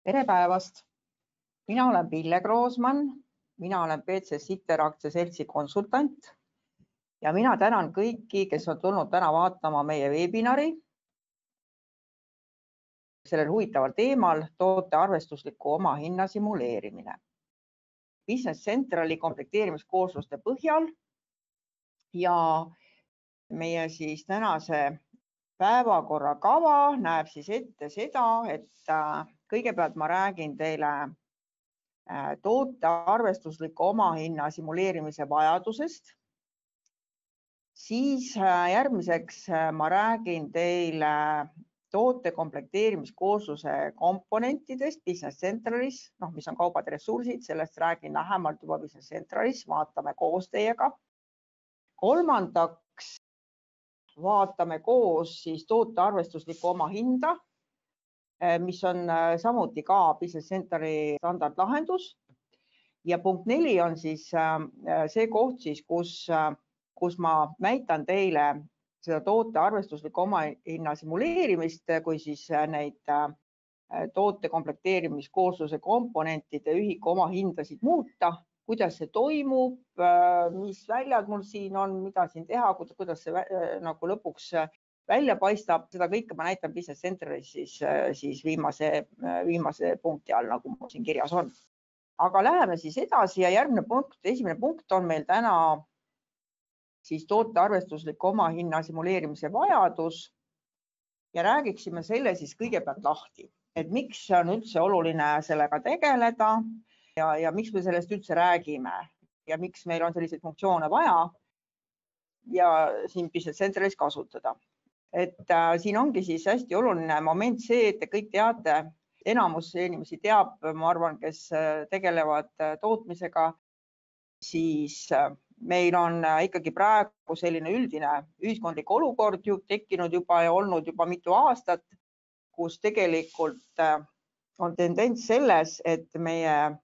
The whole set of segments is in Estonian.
Tere päevast! Mina olen Pille Kroosmann, mina olen BC Sitter aktsiaseltsi konsultant ja mina tänan kõiki, kes on tulnud täna vaatama meie webinari sellel huvitaval teemal toote arvestusliku omahinna simuleerimine. Business Centrali komplekteerimiskoosluste põhjal ja meie siis tänase päevakorra kava näeb siis ette seda, et kõigepealt ma räägin teile toote arvestusliku omahinna simuleerimise vajadusest. Siis järgmiseks ma räägin teile toote komplekteerimiskoosluse komponentidest Business Centralis, mis on kaubad ja ressursid, sellest räägin lähemalt juba Business Centralis, vaatame koos teiega. Kolmandaks vaatame koos siis toote arvestuslikku omahinda, mis on samuti ka Business Centrali standardlahendus. Ja punkt 4 on siis see koht, siis, kus ma näitan teile seda toote arvestusliku omahinna simuleerimist, kui siis neid toote komplekteerimiskoosluse komponentide ühiku omahindasid muuta, kuidas see toimub, mis väljad mul siin on, mida siin teha, kuidas see nagu lõpuks välja paistab, seda kõike ma näitan Business Centralis siis viimase punkti all, nagu mul siin kirjas on. Aga läheme siis edasi ja järgmine punkt, esimene punkt on meil täna siis toote arvestusliku omahinna simuleerimise vajadus ja räägiksime selle siis kõigepealt lahti, et miks on üldse oluline sellega tegeleda ja miks me sellest üldse räägime ja miks meil on selliseid funktsioone vaja ja siin Business Centralis kasutada. Et siin ongi siis hästi oluline moment see, et te kõik teate, enamus inimesi teab, ma arvan, kes tegelevad tootmisega, siis meil on ikkagi praegu selline üldine ühiskondlik olukord tekkinud juba ja olnud juba mitu aastat, kus tegelikult on tendents selles, et meie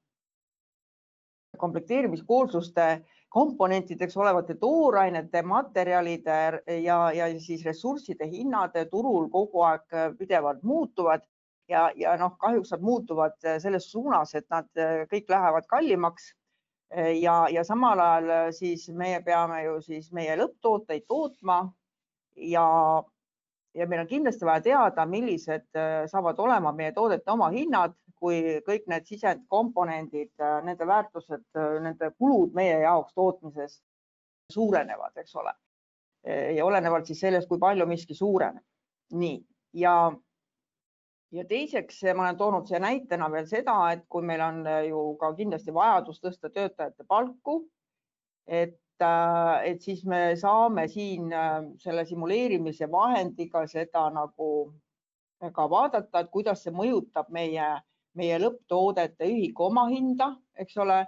komplekteerimiskoosluste komponentideks olevate toorainete, materjalide ja siis ressursside hinnad turul kogu aeg pidevalt muutuvad ja kahjuks nad muutuvad selles suunas, et nad kõik lähevad kallimaks ja samal ajal siis meie peame ju siis meie lõpptooteid tootma ja meil on kindlasti vaja teada, millised saavad olema meie toodete omahinnad, kui kõik need sisendkomponendid, nende väärtused, nende kulud meie jaoks tootmises suurenevad, eks ole. Ja olenevalt siis sellest, kui palju miski suureneb. Nii, ja teiseks ma olen toonud see näitena veel seda, et kui meil on ju ka kindlasti vajadus tõsta töötajate palku, et siis me saame siin selle simuleerimise vahendiga seda nagu ka vaadata, et kuidas see mõjutab meie lõpptoodete ühiku omahinda, eks ole,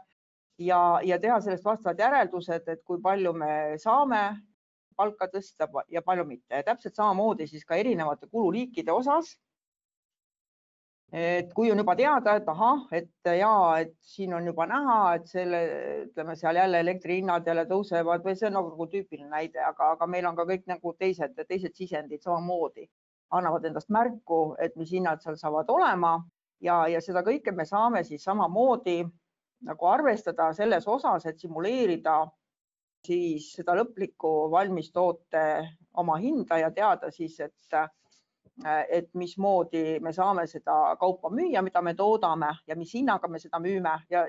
ja teha sellest vastavad järeldused, et kui palju me saame palka tõsta ja palju mitte. Ja täpselt samamoodi siis ka erinevate kululiikide osas. Et kui on juba teada, et ahah, et siin on juba näha, et ütleme seal jälle elektrihinnad jälle tõusevad või see on nagu tüüpiline näide, aga meil on ka kõik nagu teised sisendid samamoodi annavad endast märku, et mis hinnad seal saavad olema ja seda kõike me saame siis samamoodi nagu arvestada selles osas, et simuleerida siis seda lõplikku valmistoote oma hinda ja teada siis, et mismoodi me saame seda kaupa müüa, mida me toodame ja mis hinnaga me seda müüme ja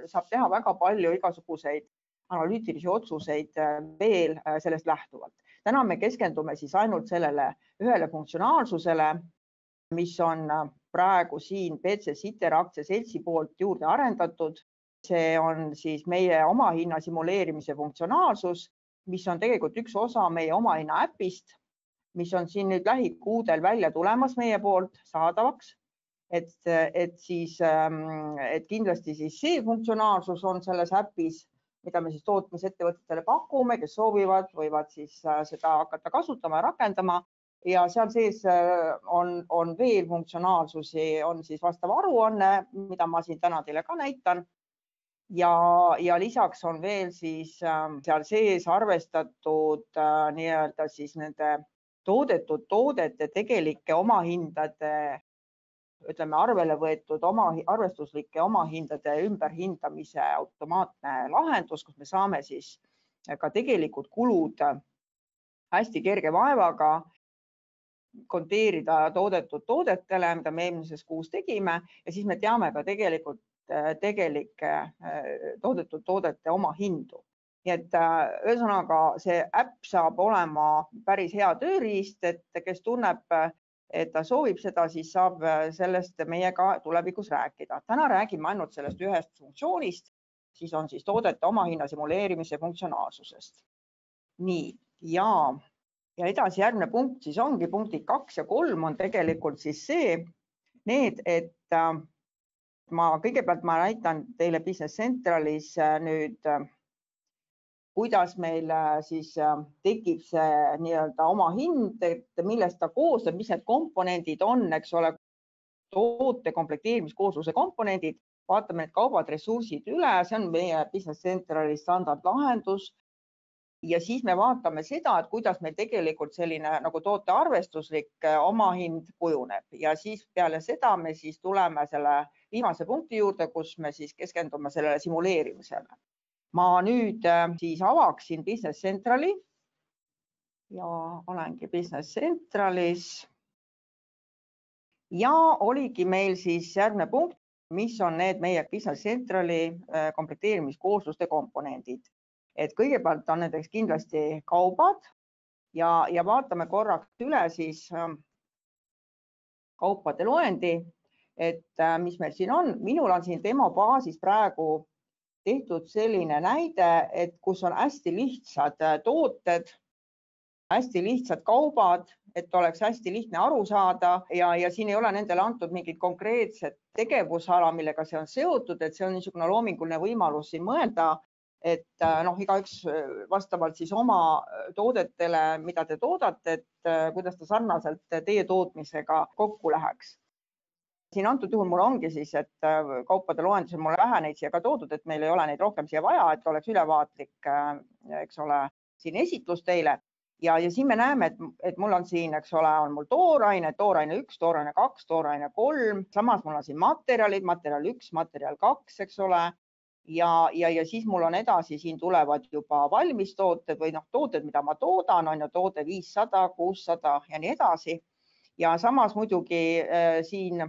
saab teha väga palju igasuguseid analüütilisi otsuseid veel sellest lähtuvalt. Täna me keskendume siis ainult sellele ühele funktsionaalsusele, mis on praegu siin BC Sitter aktsiaseltsi poolt juurde arendatud. See on siis meie omahinna simuleerimise funktsionaalsus, mis on tegelikult üks osa meie omahinna äpist, mis on siin nüüd lähikuudel välja tulemas meie poolt saadavaks, et kindlasti siis see funktsionaalsus on selles äpis, mida me siis tootmisettevõtetele pakume, kes soovivad, võivad siis seda hakata kasutama ja rakendama ja seal sees on veel funktsionaalsusi, on siis vastav aruanne, mida ma siin täna teile ka näitan. Ja lisaks on veel siis seal sees arvestatud nii-öelda siis nende toodetud toodete tegelike omahindade ütleme, arvele võetud arvestuslike omahindade ümberhindamise automaatne lahendus, kus me saame siis ka tegelikult kulud hästi kerge vaevaga konteerida toodetud toodetele, mida me eelmises kuus tegime, ja siis me teame ka tegelikult tegelike toodetud toodete omahindu. Nii et ühesõnaga see äpp saab olema päris hea tööriist, et kes tunneb, et ta soovib seda, siis saab sellest meiega tulevikus rääkida. Täna räägime ainult sellest ühest funktsioonist, siis on siis toodete omahinna simuleerimise funktsionaalsusest. Nii, ja edasi järgmine punkt siis ongi punktid 2 ja 3 on tegelikult siis need, et kõigepealt ma näitan teile Business Centralis nüüd, kuidas meil siis tekib see nii-öelda omahind, et millest ta koosneb, mis need komponendid on, eks ole, toote komplekteerimiskoosluse komponendid, vaatame need kaubad, ressursid üle, see on meie Business Centrali standardlahendus. Ja siis me vaatame seda, et kuidas meil tegelikult selline nagu toote arvestuslik omahind kujuneb ja siis peale seda me siis tuleme selle viimase punkti juurde, kus me siis keskendume sellele simuleerimisele. Ma nüüd siis avaksin Business Centrali ja olengi Business Centralis ja oligi meil siis järgmine punkt, mis on need meie Business Centrali komplekteerimiskoosluste komponendid. Et kõigepealt on nendeks kindlasti kaubad ja vaatame korraks üle siis kaupade loendi, et mis meil siin on. Minul on siin demo baasis praegu tehtud selline näide, et kus on hästi lihtsad tooted, hästi lihtsad kaubad, et oleks hästi lihtne aru saada ja siin ei ole nendele antud mingit konkreetset tegevusala, millega see on seotud, et see on niisugune loominguline võimalus siin mõelda, et igaüks vastavalt siis oma toodetele, mida te toodate, et kuidas ta sarnaselt teie tootmisega kokku läheks. Siin antud juhul mul ongi siis, et kaupade loendus on mul vähe neid siia ka toodud, et meil ei ole neid rohkem siia vaja, et oleks ülevaatlik, eks ole, siin esitlus teile. Ja siin me näeme, et mul on siin, eks ole, on mul tooraine 1, tooraine 2, tooraine 3, samas mul on siin materjalid, materjal 1, materjal 2, eks ole. Ja siis mul on edasi, siin tulevad juba valmistooted või tooted, mida ma toodan, on ju toode 500, 600 ja nii edasi. Ja samas muidugi siin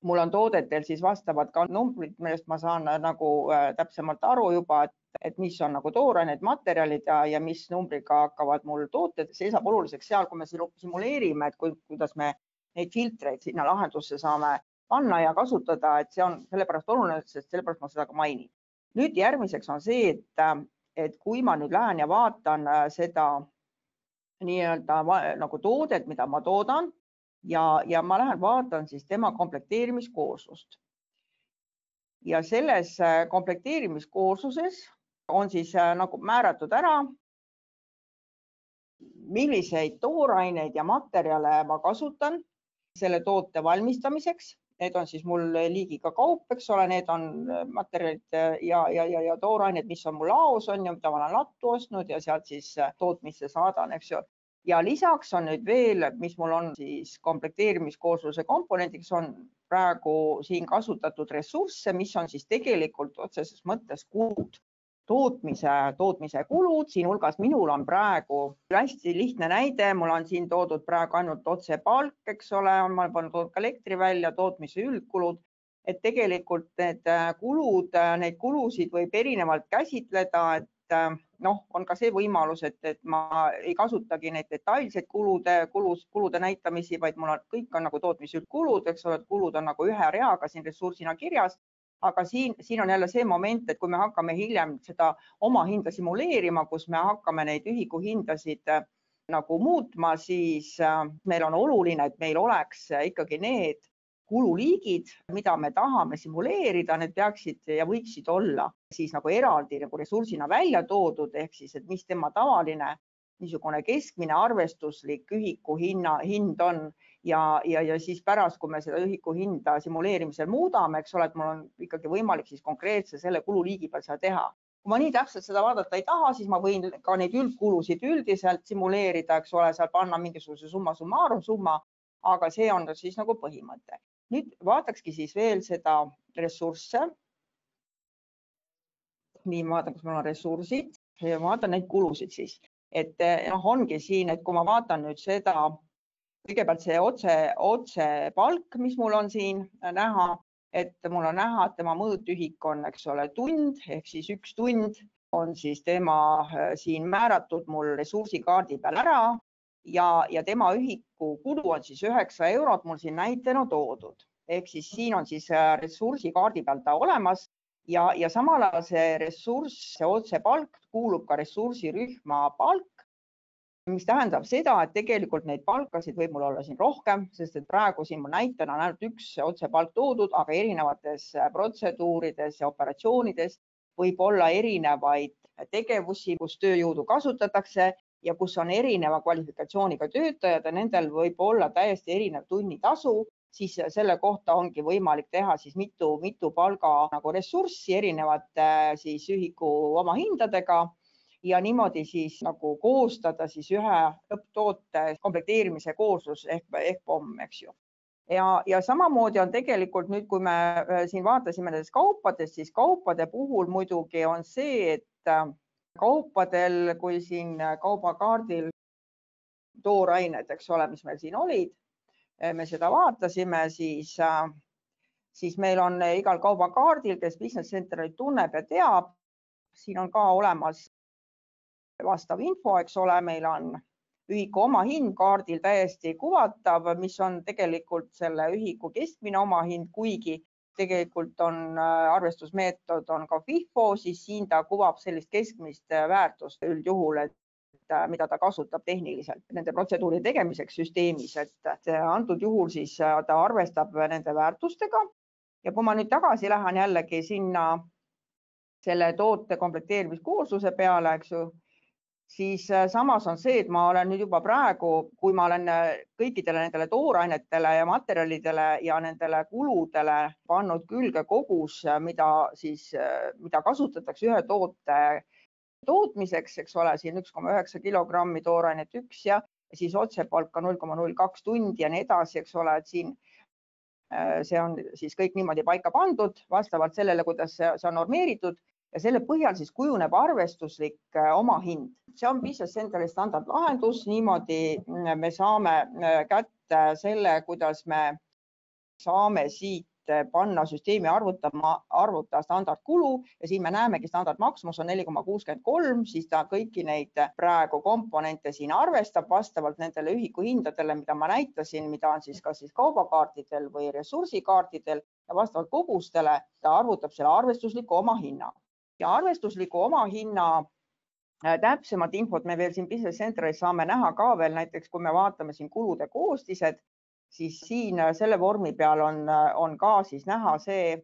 mul on toodetel siis vastavad ka numbrid, millest ma saan nagu täpsemalt aru juba, et mis on nagu toorained, materjalid ja mis numbriga hakkavad mul tooted. See saab oluliseks seal, kui me simuleerime, et kuidas me neid filtreid sinna lahendusse saame panna ja kasutada, et see on sellepärast oluline, sest sellepärast ma seda ka mainin. Nüüd järgmiseks on see, et kui ma nüüd lähen ja vaatan seda nii-öelda nagu toodet, mida ma toodan ja ma lähen vaatan siis tema komplekteerimiskooslust. Ja selles komplekteerimiskoosluses on siis nagu määratud ära, milliseid tooraineid ja materjale ma kasutan selle toote valmistamiseks. Need on siis mul liigiga kaup, eks ole, need on materjalid ja toorained, mis on mul laos on ja mida ma olen lattu ostnud ja sealt siis tootmisse saadan, eks ju. Ja lisaks on nüüd veel, mis mul on siis komplekteerimiskoosluse komponendiks, on praegu siin kasutatud ressursse, mis on siis tegelikult otseses mõttes kulud. Tootmise kulud, siin hulgas minul on praegu hästi lihtne näide, mul on siin toodud praegu ainult otse palk, eks ole, ma olen pannud ka elektri välja, tootmise üldkulud, et tegelikult need kulusid võib erinevalt käsitleda, et on ka see võimalus, et ma ei kasutagi neid detailseid kulude näitamisi, vaid mul on kõik on nagu tootmise üldkulud, eks ole, et kulud on nagu ühe reaga siin ressursina kirjas. Aga siin on jälle see moment, et kui me hakkame hiljem seda oma hinda simuleerima, kus me hakkame neid ühikuhindasid nagu muutma, siis meil on oluline, et meil oleks ikkagi need kululiigid, mida me tahame simuleerida, need peaksid ja võiksid olla siis nagu eraldi nagu ressursina välja toodud, ehk siis, et mis tema tavaline niisugune keskmine arvestuslik ühiku hind on ja siis pärast, kui me seda ühiku hinda simuleerimisel muudame, eks ole, et mul on ikkagi võimalik siis konkreetse selle kululiigi peal seda teha. Kui ma nii täpselt seda vaadata ei taha, siis ma võin ka neid üldkulusid üldiselt simuleerida, eks ole, seal panna mingisuguse summa, aga see on siis nagu põhimõte. Nüüd vaatakski siis veel seda ressursse. Nii, ma vaatan, kas mul on ressursid ja vaatan neid kulusid siis. Et ongi siin, et kui ma vaatan nüüd seda, kõigepealt see otse palk, mis mul on siin näha, et mul on näha, et tema mõõtühik on, eks ole, tund ehk siis 1 tund on siis tema siin määratud mul ressursikaardi peal ära ja tema ühiku kulu on siis 9 eurot mul siin näitena toodud. Ehk siis siin on siis ressursikaardi peal ta olemas ja samal ajal see ressurss, see otsepalk kuulub ka ressursirühma palk, mis tähendab seda, et tegelikult neid palkasid võib mul olla siin rohkem, sest et praegu siin mul näitena on ainult 1 otsepalk toodud, aga erinevates protseduurides ja operatsioonides võib olla erinevaid tegevusi, kus tööjõudu kasutatakse ja kus on erineva kvalifikatsiooniga töötajad ja nendel võib olla täiesti erinev tunnitasu, siis selle kohta ongi võimalik teha siis mitu palga nagu ressurssi erinevate siis ühiku omahindadega ja niimoodi siis nagu koostada siis ühe lõpptoote komplekteerimise kooslus ehk pomm, eks ju. Ja samamoodi on tegelikult nüüd, kui me siin vaatasime nendest kaupadest, siis kaupade puhul muidugi on see, et kaupadel, kui siin kaubakaardil toorained, eks ole, mis meil siin olid, me seda vaatasime, siis meil on igal kaubakaardil, kes Business Centerit tunneb ja teab, siin on ka olemas vastav info, eks ole, meil on ühiku omahind kaardil täiesti kuvatav, mis on tegelikult selle ühiku keskmine omahind, kuigi tegelikult on arvestusmeetod on ka FIFO, siis siin ta kuvab sellist keskmist väärtust üldjuhul, mida ta kasutab tehniliselt nende protseduuri tegemiseks süsteemis, et antud juhul siis ta arvestab nende väärtustega. Ja kui ma nüüd tagasi lähen jällegi sinna selle toote komplekteerimiskoosluse peale, eks ju, siis samas on see, et ma olen nüüd juba praegu, kui ma olen kõikidele nendele toorainetele ja materjalidele ja nendele kuludele pannud külge kogus, mida kasutatakse ühe toote tootmiseks, eks ole, siin 1,9 kilogrammi toorainet 1 ja siis otsepalka 0,02 tundi ja nii edasi, eks ole, et siin see on siis kõik niimoodi paika pandud vastavalt sellele, kuidas see on normeeritud ja selle põhjal siis kujuneb arvestuslik omahind. See on Business Centeri standardlahendus, niimoodi me saame kätte selle, kuidas me saame siit panna süsteemi arvuta standardkulu ja siin me näemegi standardmaksumus on 4,63, siis ta kõiki neid praegu komponente siin arvestab vastavalt nendele ühikuhindadele, mida ma näitasin, mida on siis kas siis kaubakaartidel või ressursikaartidel ja vastavalt kogustele ta arvutab selle arvestusliku omahinna. Ja arvestusliku omahinna täpsemat infot me veel siin Business Centeris saame näha ka veel näiteks, kui me vaatame siin kulude koostised, siis siin selle vormi peal on ka siis näha see,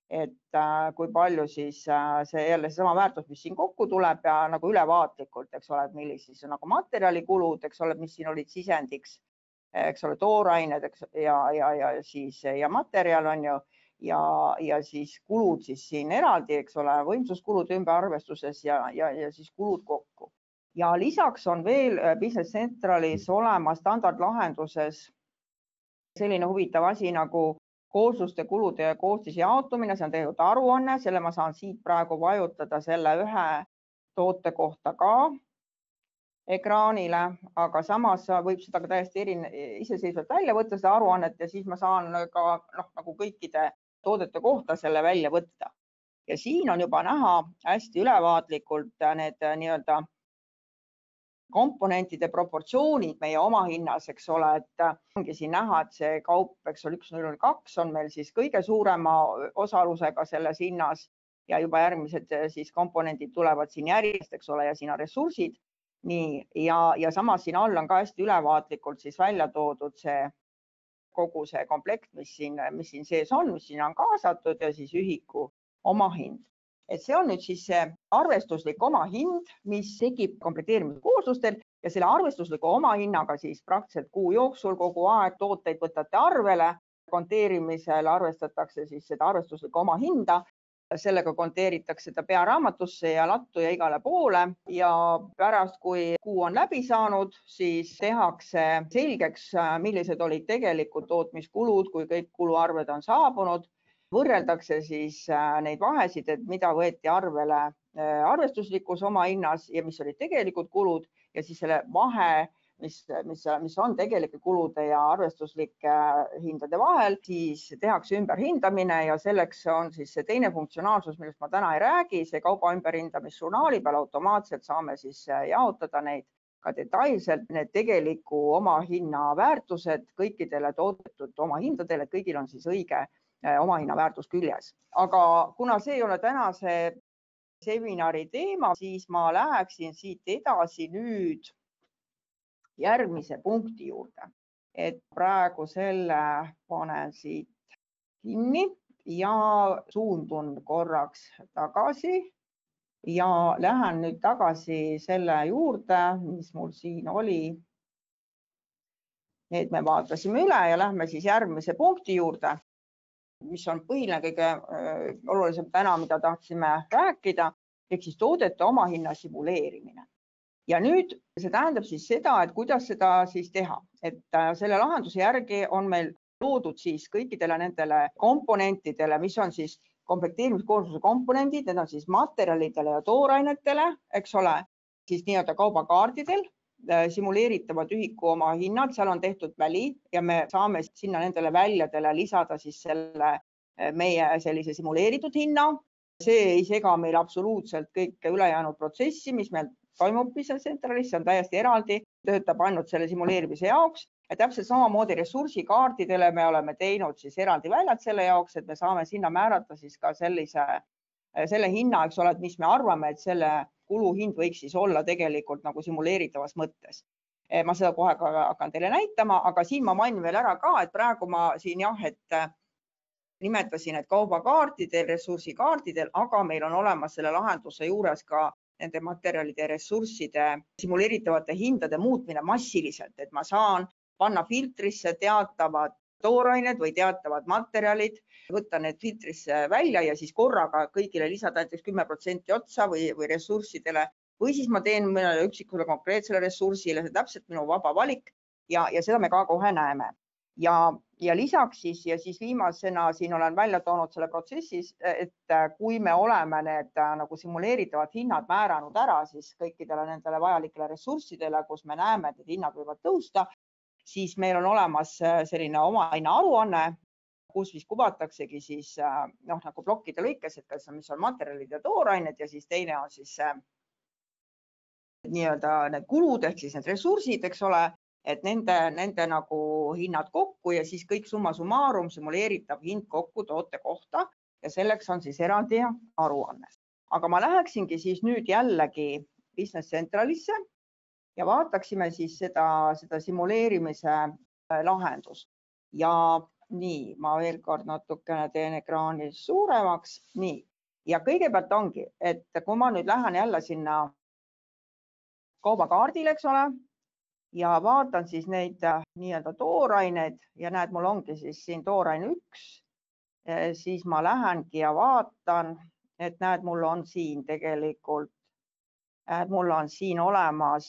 et kui palju siis see jälle seesama väärtus, mis siin kokku tuleb ja nagu ülevaatlikult, eks ole, et millised siis nagu materjalikulud, eks ole, mis siin olid sisendiks, eks ole, toorained ja materjal on ju ja siis kulud siis siin eraldi, eks ole, võimsuskulud ümberarvestuses ja siis kulud kokku. Ja lisaks on veel Business Centralis olemas standardlahenduses selline huvitav asi nagu koosluste, kulude ja koostise jaotumine, see on tegelikult aruanne, selle ma saan siit praegu vajutada selle ühe toote kohta ka ekraanile, aga samas võib seda ka täiesti iseseisvalt välja võtta, seda aruannet ja siis ma saan ka nagu kõikide toodete kohta selle välja võtta. Ja siin on juba näha hästi ülevaatlikult need nii-öelda komponentide proportsioonid meie omahinnas, eks ole, et ongi siin näha, et see kaup, eks ole, 1,02 on meil siis kõige suurema osalusega selles hinnas ja juba järgmised siis komponendid tulevad siin järjest, eks ole, ja siin on ressursid. Nii, ja samas siin all on ka hästi ülevaatlikult siis välja toodud see kogu see komplekt, mis siin sees on, mis siin on kaasatud ja siis ühiku omahind. Et see on nüüd siis see arvestuslik omahind, mis tekib komplekteerimiskooslustel ja selle arvestusliku omahinnaga siis praktiliselt kuu jooksul kogu aeg tooteid võtate arvele, konteerimisel arvestatakse siis seda arvestuslikku omahinda sellega konteeritakse ta pearaamatusse ja lattu ja igale poole ja pärast, kui kuu on läbi saanud, siis tehakse selgeks, millised olid tegelikud tootmiskulud, kui kõik kuluarved on saabunud. Võrreldakse siis neid vahesid, et mida võeti arvele arvestuslikus omahinnas ja mis olid tegelikud kulud ja siis selle vahe, mis on tegelike kulude ja arvestuslike hindade vahel, siis tehakse ümberhindamine ja selleks on siis see teine funktsionaalsus, millest ma täna ei räägi, see kauba ümberhindamisžurnaali peal automaatselt saame siis jaotada neid ka detailselt, need tegeliku omahinna väärtused kõikidele toodetud omahindadele, et kõigil on siis õige omahinna väärtus küljes. Aga kuna see ei ole tänase seminari teema, siis ma läheksin siit edasi nüüd järgmise punkti juurde, et praegu selle panen siit kinni ja suundun korraks tagasi ja lähen nüüd tagasi selle juurde, mis mul siin oli. Need me vaatasime üle ja lähme siis järgmise punkti juurde, mis on põhiline kõige olulisem täna, mida tahtsime rääkida, ehk siis toodete omahinna simuleerimine. Ja nüüd see tähendab siis seda, et kuidas seda siis teha, et selle lahenduse järgi on meil loodud siis kõikidele nendele komponentidele, mis on siis komplekteerimiskoormuse komponendid, need on siis materjalidele ja toorainetele, eks ole, siis nii-öelda kaubakaardidel simuleeritavad ühiku omahinnad, seal on tehtud väli ja me saame sinna nendele väljadele lisada siis selle meie sellise simuleeritud hinna. See ei sega meil absoluutselt kõike ülejäänud protsessi, mis meil toimub Business Centralis, see on täiesti eraldi, töötab ainult selle simuleerimise jaoks. Ja täpselt samamoodi ressursikaardidele me oleme teinud siis eraldi väljad selle jaoks, et me saame sinna määrata siis ka selle hinna, eks ole, et mis me arvame, et selle kuluhind võiks siis olla tegelikult nagu simuleeritavas mõttes. Ma seda kohe ka hakkan teile näitama, aga siin ma mainin veel ära ka, et praegu ma siin et nimetasin, et kaubakaartidel, ressursikaardidel, aga meil on olemas selle lahenduse juures ka nende materjalide ja ressursside simuleeritavate hindade muutmine massiliselt, et ma saan panna filtrisse teatavad toorained või teatavad materjalid, võtta need filtrisse välja ja siis korraga kõigile lisada näiteks 10% otsa või ressurssidele või siis ma teen mõnele üksikule konkreetsele ressursile, see täpselt minu vaba valik ja seda me ka kohe näeme. Ja lisaks siis viimasena siin olen välja toonud selle protsessis, et kui me oleme need nagu simuleeritavad hinnad määranud ära siis kõikidele nendele vajalikele ressurssidele, kus me näeme, et hinnad võivad tõusta, siis meil on olemas selline omahinna aruanne, kus kuvataksegi siis nagu plokkide lõikes, et mis on materjalid ja toorained ja siis teine on siis nii-öelda need kulud ehk siis need ressursid, eks ole, et nende nagu hinnad kokku ja siis kõik summa summarum simuleeritav hind kokku toote kohta ja selleks on siis eraldi aruanne. Aga ma läheksingi siis nüüd jällegi Business Centralisse ja vaataksime siis seda simuleerimise lahendust. Ja nii, ma veel kord natukene teen ekraani suuremaks. Nii, ja kõigepealt ongi, et kui ma nüüd lähen jälle sinna kaubakaardile, eks ole, ja vaatan siis neid nii-öelda tooraineid ja näed, mul ongi siis siin tooraine 1, siis ma lähengi ja vaatan, et näed, mul on siin tegelikult, mul on siin olemas,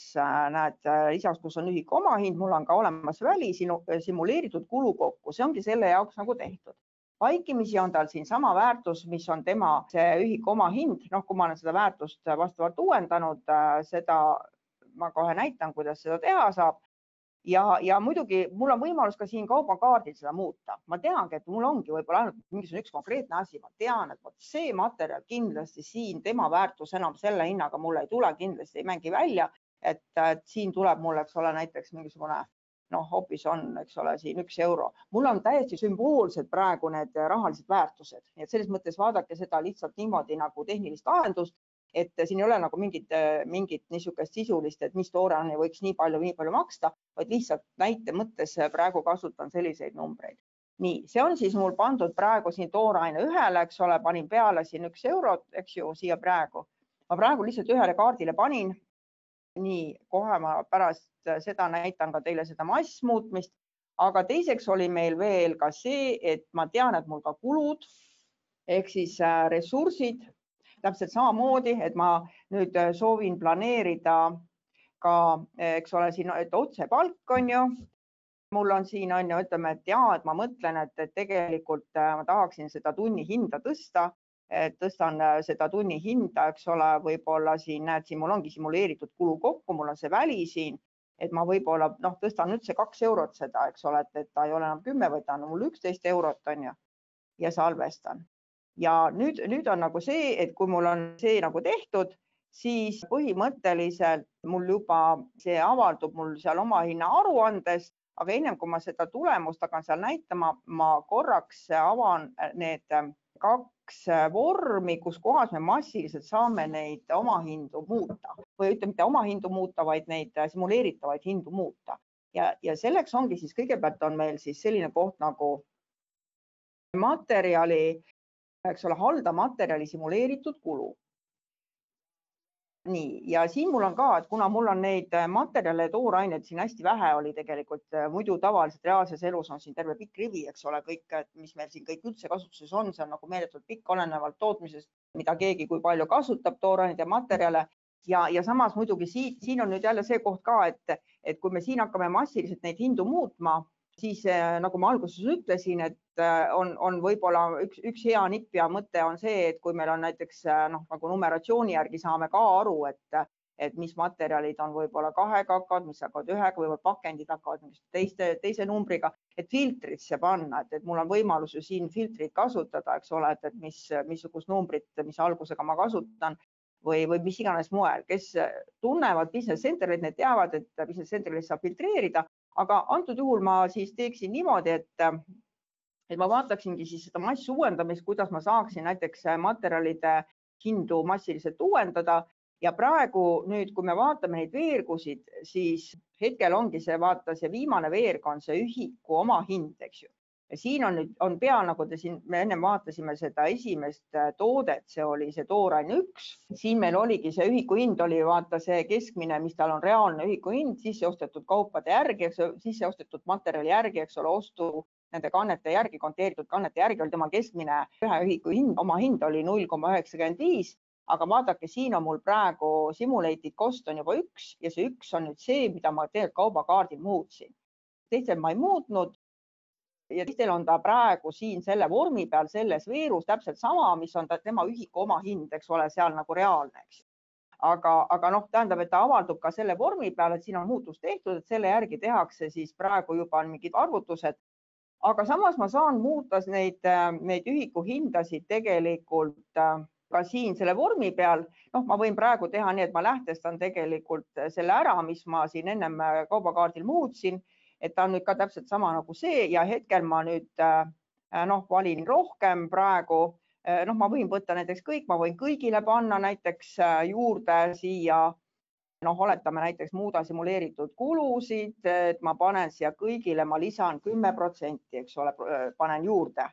näed, lisaks, kus on ühiku omahind, mul on ka olemas väli simuleeritud kulu kokku, see ongi selle jaoks nagu tehtud. Vaikimisi on tal siin sama väärtus, mis on tema see ühiku omahind, kui ma olen seda väärtust vastavalt uuendanud, seda ma kohe näitan, kuidas seda teha saab. Ja muidugi mul on võimalus ka siin kaubakaardil seda muuta. Ma teangi, et mul ongi võib-olla ainult mingisugune üks konkreetne asi. Ma tean, et see materjal kindlasti siin tema väärtus enam selle hinnaga mulle ei tule, kindlasti ei mängi välja, et siin tuleb mul, eks ole, näiteks mingisugune, hoopis on, eks ole, siin 1 euro. Mul on täiesti sümboolsed praegu need rahalised väärtused. Nii et selles mõttes vaadake seda lihtsalt niimoodi nagu tehnilist lahendust, et siin ei ole nagu mingit niisugust sisulist, et mis tooraine võiks nii palju maksta, vaid lihtsalt näite mõttes praegu kasutan selliseid numbreid. Nii, see on siis mul pandud praegu siin tooraine 1-le, eks ole, panin peale siin 1 eurot, eks ju, siia praegu. Ma praegu lihtsalt ühele kaardile panin. Nii, kohe ma pärast seda näitan ka teile seda massmuutmist, aga teiseks oli meil veel ka see, et ma tean, et mul ka kulud ehk siis ressursid täpselt samamoodi, et ma nüüd soovin planeerida ka, eks ole, siin, et otsepalk on ju, mul on siin on ju, ütleme, et et ma mõtlen, et tegelikult ma tahaksin seda tunni hinda tõsta, tõstan seda tunni hinda, eks ole, võib-olla siin näed, siin mul ongi simuleeritud kulu kokku, mul on see väli siin, et ma võib-olla tõstan üldse 2 eurot seda, eks ole, et ta ei ole enam 10, vaid ta on mul 11 eurot on ju, ja salvestan. Ja nüüd on nagu see, et kui mul on see nagu tehtud, siis põhimõtteliselt mul juba see avaldub mul seal omahinna aruandes, aga ennem kui ma seda tulemust hakkan seal näitama, ma korraks avan need 2 vormi, kus kohas me massiliselt saame neid omahindu muuta või ütleme, mitte omahindu muuta, vaid neid simuleeritavaid hindu muuta. Ja selleks ongi siis kõigepealt on meil siis selline koht nagu materjali, eks ole, halda materjali simuleeritud kulu. Nii, ja siin mul on ka, et kuna mul on neid materjale ja tooraineid siin hästi vähe oli tegelikult, muidu tavaliselt reaalses elus on siin terve pikk rivi, eks ole, kõik, mis meil siin kõik üldse kasutuses on, see on nagu meeletult pikk, olenevalt tootmisest, mida keegi kui palju kasutab tooraineid ja materjale. Ja samas muidugi siin on nüüd jälle see koht ka, et kui me siin hakkame massiliselt neid hindu muutma, siis nagu ma alguses ütlesin, et on võib-olla üks hea nipp ja mõte on see, et kui meil on näiteks nagu numeratsiooni järgi saame ka aru, et mis materjalid on võib-olla 2-ga hakkavad, mis hakkavad 1-ga, võib-olla pakendid hakkavad teise numbriga, et filtrisse panna, et mul on võimalus ju siin filtrit kasutada, eks ole, et missugust numbrit, mis algusega ma kasutan või mis iganes moel, kes tunnevad Business Centerit, need teavad, et Business Centerit saab filtreerida, aga antud juhul ma siis teeksin niimoodi, et ma vaataksingi siis seda massuuendamist, kuidas ma saaksin näiteks materjalide hindu massiliselt uuendada ja praegu nüüd, kui me vaatame neid veergusid, siis hetkel ongi see, vaata, see viimane veerg on see ühiku omahind, eks ju. Ja siin on pea, nagu me ennem vaatasime seda esimest toodet, see oli see tooraine 1. Siin meil oligi see ühiku hind oli vaata see keskmine, mis tal on reaalne ühiku hind, sisse ostetud kaupade järgi, sisse ostetud materjali järgi, eks ole, ostu nende kannete järgi, konteeritud kannete järgi oli tema keskmine ühe ühiku hind, oma hind oli 0,95, aga vaadake, siin on mul praegu simulated cost on juba 1 ja see 1 on nüüd see, mida ma tegelikult kaubakaardil muutsin. Teistel ma ei muutnud. Ja teistel on ta praegu siin selle vormi peal, selles veerus täpselt sama, mis on tema ühiku oma hind, eks ole, seal nagu reaalne, eks. Aga tähendab, et ta avaldub ka selle vormi peal, et siin on muutus tehtud, et selle järgi tehakse siis praegu juba mingid arvutused. Aga samas ma saan muuta neid ühiku hindasid tegelikult ka siin selle vormi peal. Ma võin praegu teha nii, et ma lähtestan tegelikult selle ära, mis ma siin ennem kaubakaardil muutsin. Et ta on nüüd ka täpselt sama nagu see ja hetkel ma nüüd valin rohkem praegu. Ma võin võtta näiteks kõik, ma võin kõigile panna näiteks juurde siia, oletame näiteks muuda simuleeritud kulusid, et ma panen siia kõigile, ma lisan 10%, eks ole, panen juurde,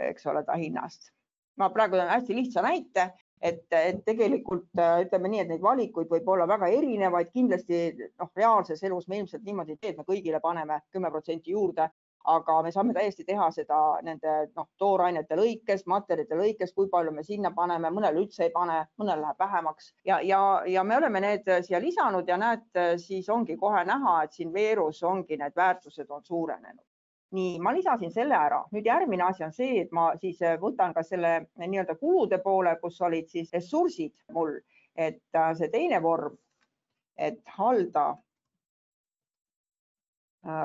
eks ole, ta hinnast. Ma praegu teen hästi lihtsa näite. Et tegelikult ütleme nii, et neid valikuid võib olla väga erinevaid, kindlasti reaalses elus me ilmselt niimoodi teed, me kõigile paneme 10% juurde, aga me saame täiesti teha seda nende toorainete lõikes, materjalide lõikes, kui palju me sinna paneme, mõnel üldse ei pane, mõnel läheb vähemaks ja me oleme need siia lisanud ja näed, siis ongi kohe näha, et siin veerus ongi need väärtused on suurenenud. Nii, ma lisasin selle ära. Nüüd järgmine asi on see, et ma siis võtan ka selle nii-öelda kulude poole, kus olid siis ressursid mul, et see teine vorm, et halda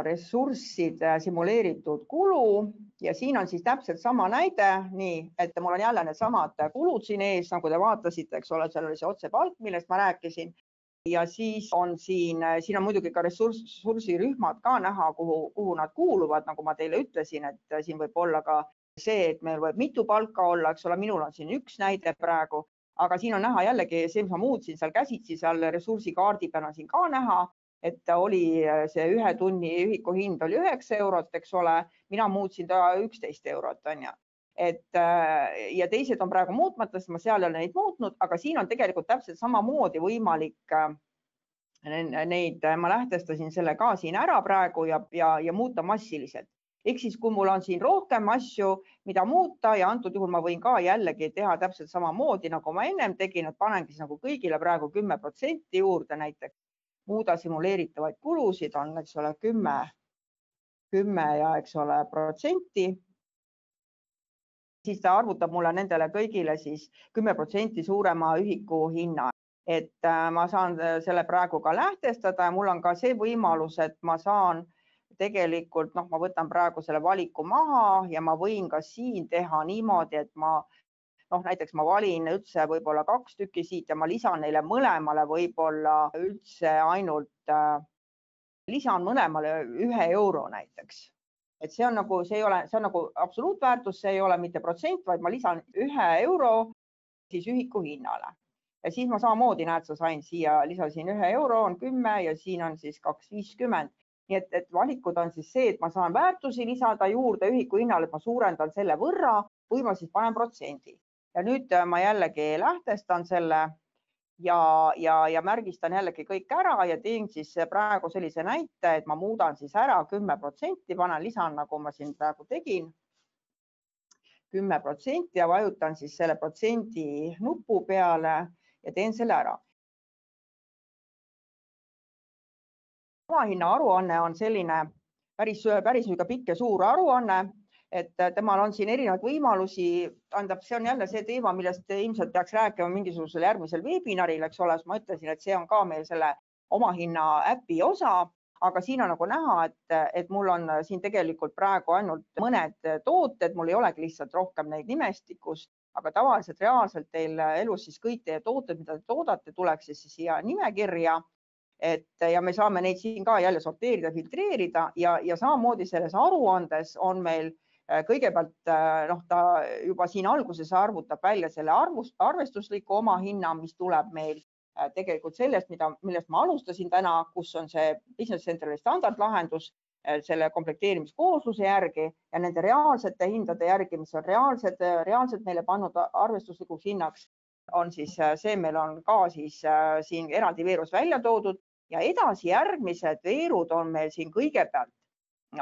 ressursside simuleeritud kulu ja siin on siis täpselt sama näide, nii, et mul on jälle need samad kulud siin ees, nagu te vaatasite, eks ole, seal oli see otsepalk, millest ma rääkisin. Ja siis on siin on muidugi ka ressursirühmad ka näha, kuhu nad kuuluvad, nagu ma teile ütlesin, et siin võib olla ka see, et meil võib mitu palka olla, eks ole, minul on siin üks näide praegu, aga siin on näha jällegi see, mis ma muutsin seal käsitsi, seal ressursikaardi peal on siin ka näha, et oli see 1 tunni ühiku hind oli 9 eurot, eks ole, mina muutsin ta 11 eurot, on ju. Ja teised on praegu muutmata, sest ma seal ei ole neid muutnud, aga siin on tegelikult täpselt samamoodi võimalik neid, ma lähtestasin selle ka siin ära praegu ja muuta massiliselt. Ehk siis, kui mul on siin rohkem asju, mida muuta ja antud juhul ma võin ka jällegi teha täpselt samamoodi, nagu ma ennem tegin, et panengi siis nagu kõigile praegu 10% juurde näiteks. Muuda simuleeritavaid kulusid on, eks ole, 10 ja eks ole protsenti. Siis ta arvutab mulle nendele kõigile siis 10% suurema ühiku hinna. Et ma saan selle praegu ka lähtestada ja mul on ka see võimalus, et ma saan tegelikult, ma võtan praegu selle valiku maha ja ma võin ka siin teha niimoodi, et näiteks ma valin üldse võib-olla 2 tükki siit ja ma lisan neile mõlemale võib-olla üldse ainult, lisan mõlemale 1 euro näiteks. Et see on nagu absoluutväärtus, see ei ole mitte protsent, vaid ma lisan 1 euro siis ühiku hinnale. Ja siis ma samamoodi näed, sain siia, lisasin 1 euro, on 10 ja siin on siis 2,50. Nii et valikud on siis see, et ma saan väärtusi lisada juurde ühiku hinnale, et ma suurendan selle võrra või ma siis panen protsendi. Ja nüüd ma jällegi lähtestan selle ja märgistan jällegi kõik ära ja teen siis praegu sellise näite, et ma muudan siis ära 10%, lisan, nagu ma siin praegu tegin, 10% ja vajutan siis selle protsendi nupu peale ja teen selle ära. Omahinna aruanne on selline päris pikk ja suur aruanne, et temal on siin erinevaid võimalusi. See on jälle see teema, millest ilmselt peaks rääkima mingisugusel järgmisel webinaril, eks ole. Ma ütlesin, et see on ka meil selle omahinna äpi osa, aga siin on nagu näha, et mul on siin tegelikult praegu ainult mõned tooted, mul ei olegi lihtsalt rohkem neid nimestikus, aga tavaliselt reaalselt teil elus siis kõik teie tooted, mida te toodate, tuleks siis siia nimekirja. Ja me saame neid siin ka jälle sorteerida, filtreerida ja samamoodi selles aruandes on meil kõigepealt, ta juba siin alguses arvutab välja selle arvestusliku omahinna, mis tuleb meil tegelikult sellest, millest ma alustasin täna, kus on see Business Centrali standardlahendus selle komplekteerimiskoosluse järgi ja nende reaalsete hindade järgi, mis on reaalselt meile pannud arvestuslikuks hinnaks, on siis see, meil on ka siis siin eraldi veerus välja toodud ja edasi järgmised veerud on meil siin kõigepealt,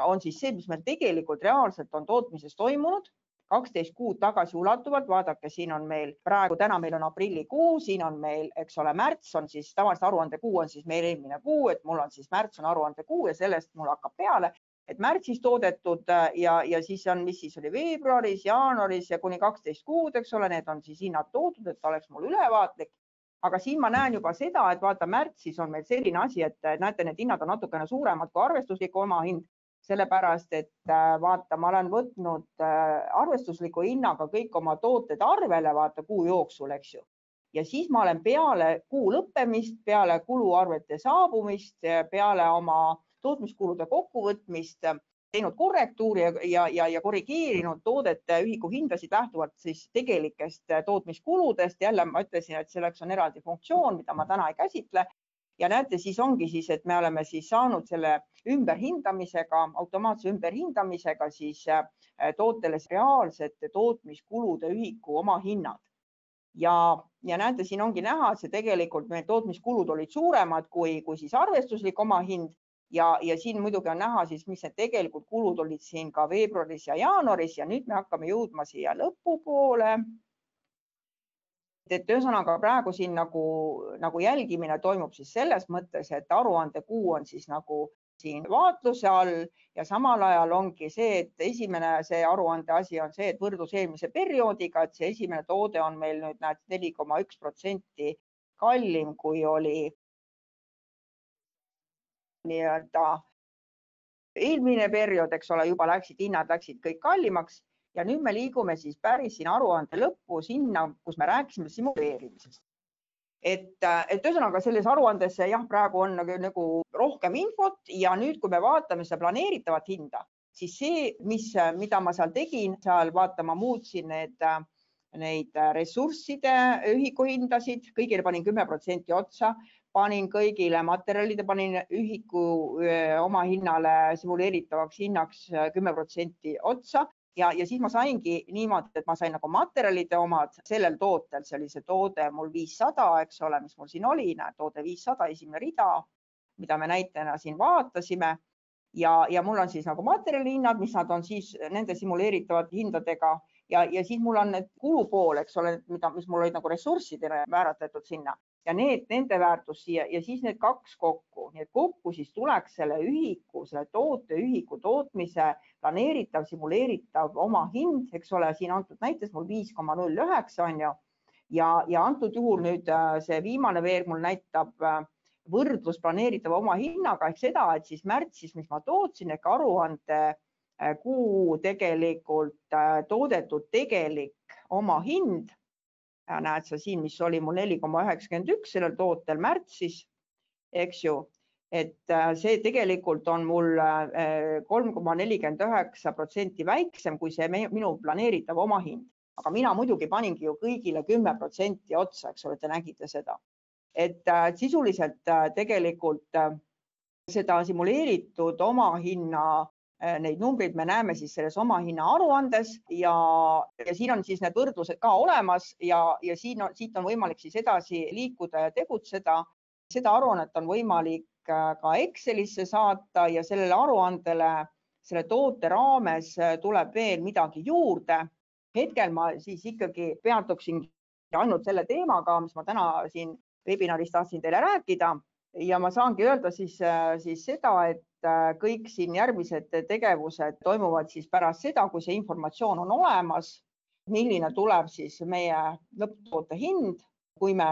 on siis see, mis meil tegelikult reaalselt on tootmises toimunud 12 kuud tagasi ulatuvalt. Vaadake, siin on meil praegu, täna meil on aprillikuu, siin on meil, eks ole, märts on siis tavaliselt aruandekuu on siis meil eelmine kuu, et mul on siis märts on aruandekuu ja sellest mul hakkab peale, et märtsis toodetud ja siis on, mis siis oli veebruaris, jaanuaris ja kuni 12 kuud, eks ole, need on siis hinnad toodud, et oleks mul ülevaatlik. Aga siin ma näen juba seda, et vaata, märtsis on meil selline asi, et näete, need hinnad on natukene suuremad kui arvestuslik omahind, sellepärast, et vaata, ma olen võtnud arvestusliku hinnaga kõik oma tooted arvele, vaata kuu jooksul, eks ju. Ja siis ma olen peale kuu lõppemist, peale kuluarvete saabumist, peale oma tootmiskulude kokkuvõtmist teinud korrektuuri ja korrigeerinud toodete ühiku hindasid lähtuvalt siis tegelikest tootmiskuludest. Jälle ma ütlesin, et selleks on eraldi funktsioon, mida ma täna ei käsitle. Ja näete, siis ongi siis, et me oleme siis saanud selle ümberhindamisega, automaatse ümberhindamisega siis tootele reaalsete tootmiskulude ühiku omahinnad. Ja näete, siin ongi näha, et see tegelikult meil tootmiskulud olid suuremad kui siis arvestuslik omahind. Ja siin muidugi on näha siis, mis need tegelikult kulud olid siin ka veebruaris ja jaanuaris ja nüüd me hakkame jõudma siia lõpupoole. Et ühesõnaga praegu siin nagu jälgimine toimub siis selles mõttes, et aruandekuu on siis nagu siin vaatluse all ja samal ajal ongi see, et esimene see aruande asi on see, et võrdlus eelmise perioodiga, et see esimene toode on meil nüüd 4,1% kallim, kui oli nii-öelda eelmine periood, eks ole, juba hinnad läksid kõik kallimaks ja nüüd me liigume siis päris siin aruande lõppu sinna, kus me rääkisime simuleerimisest. Et ühesõnaga selles aruandes jah, praegu on nagu rohkem infot ja nüüd, kui me vaatame seda planeeritavat hinda, siis see, mida ma seal tegin, seal vaata, ma muutsin neid ressursside ühiku hindasid, kõigile panin 10% otsa, panin kõigile materjalide, panin ühiku oma hinnale simuleeritavaks hinnaks 10% otsa ja siis ma saingi niimoodi, et ma sain nagu materjalide omad sellel tootel, see oli see toode mul 500, eks ole, mis mul siin oli, toode 500, esimene rida, mida me näitena siin vaatasime ja mul on siis nagu materjalihinnad, mis nad on siis nende simuleeritavate hindadega ja siis mul on need kulupool, eks ole, mis mul olid nagu ressurssidele määratletud sinna ja nende väärtus siia ja siis need kaks kokku, nii et kokku siis tuleks selle ühiku, selle tooteühiku tootmise planeeritav, simuleeritav oma hind, eks ole, siin antud näites mul 5,09 on ju ja antud juhul nüüd see viimane veer mul näitab võrdlus planeeritava oma hinnaga ehk seda, et siis märtsis, mis ma tootsin ehk aruande kuu tegelikult toodetud tegelik oma hind. Näed sa siin, mis oli mul 4,91 sellel tootel märtsis, eks ju, et see tegelikult on mul 3,49% väiksem kui see minu planeeritav oma hind. Aga mina muidugi paningi ju kõigile 10% otsa, eks ole, te nägite seda. Et sisuliselt tegelikult seda simuleeritud oma hinna neid numbreid me näeme siis selles oma hinna aruandes ja siin on siis need võrdlused ka olemas ja siit on võimalik siis edasi liikuda ja tegutseda. Seda aruannet on võimalik ka Excelisse saata ja sellele aruandele selle toote raames tuleb veel midagi juurde. Hetkel ma siis ikkagi peatuksin ainult selle teemaga, mis ma täna siin webinaris tahtsin teile rääkida ja ma saangi öelda siis seda, et kõik siin järgmised tegevused toimuvad siis pärast seda, kui see informatsioon on olemas, milline tuleb siis meie lõpptoote hind, kui me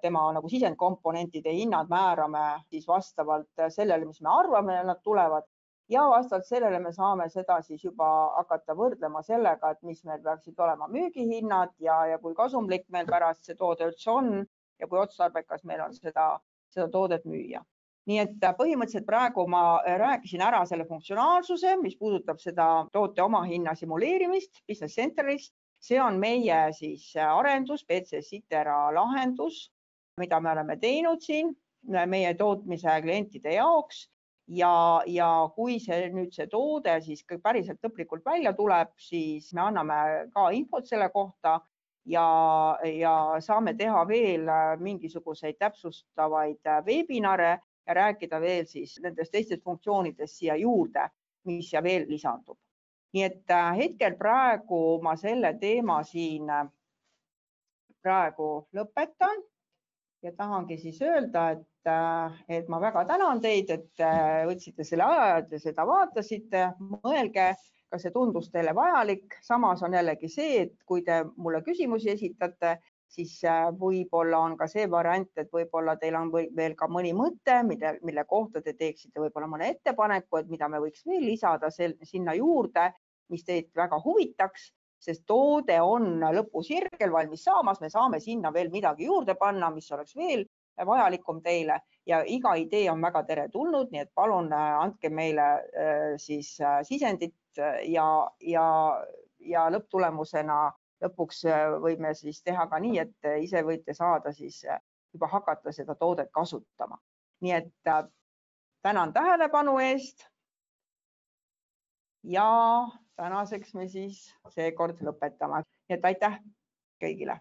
tema nagu sisendkomponentide hinnad määrame siis vastavalt sellele, mis me arvame, nad tulevad ja vastavalt sellele me saame seda siis juba hakata võrdlema sellega, et mis meil peaksid olema müügihinnad ja kui kasumlik meil pärast see toode üldse on ja kui otstarbekas meil on seda toodet müüa. Nii et põhimõtteliselt praegu ma rääkisin ära selle funktsionaalsuse, mis puudutab seda toote oma hinna simuleerimist Business Centerist. See on meie siis arendus, BCS Itera lahendus, mida me oleme teinud siin meie tootmise klientide jaoks ja kui nüüd see toode siis päriselt lõplikult välja tuleb, siis me anname ka infot selle kohta ja saame teha veel mingisuguseid täpsustavaid webinare ja rääkida veel siis nendest teistest funktsioonidest siia juurde, mis ja veel lisandub. Nii et hetkel praegu ma selle teema siin praegu lõpetan ja tahangi siis öelda, et ma väga tänan teid, et võtsite selle aja, et te seda vaatasite, mõelge, kas see tundus teile vajalik. Samas on jällegi see, et kui te mulle küsimusi esitate, siis võib-olla on ka see variant, et võib-olla teil on veel ka mõni mõte, mille kohta te teeksite võib-olla mõne ettepaneku, et mida me võiks veel lisada sinna juurde, mis teid väga huvitaks, sest toode on lõpusirgel valmis saamas, me saame sinna veel midagi juurde panna, mis oleks veel vajalikum teile ja iga idee on väga teretulnud, nii et palun andke meile siis sisendit ja lõpptulemusena lõpuks võime siis teha ka nii, et ise võite saada siis juba hakata seda toodet kasutama. Nii et tänan tähelepanu eest ja tänaseks me siis seekord lõpetame. Nii et aitäh kõigile.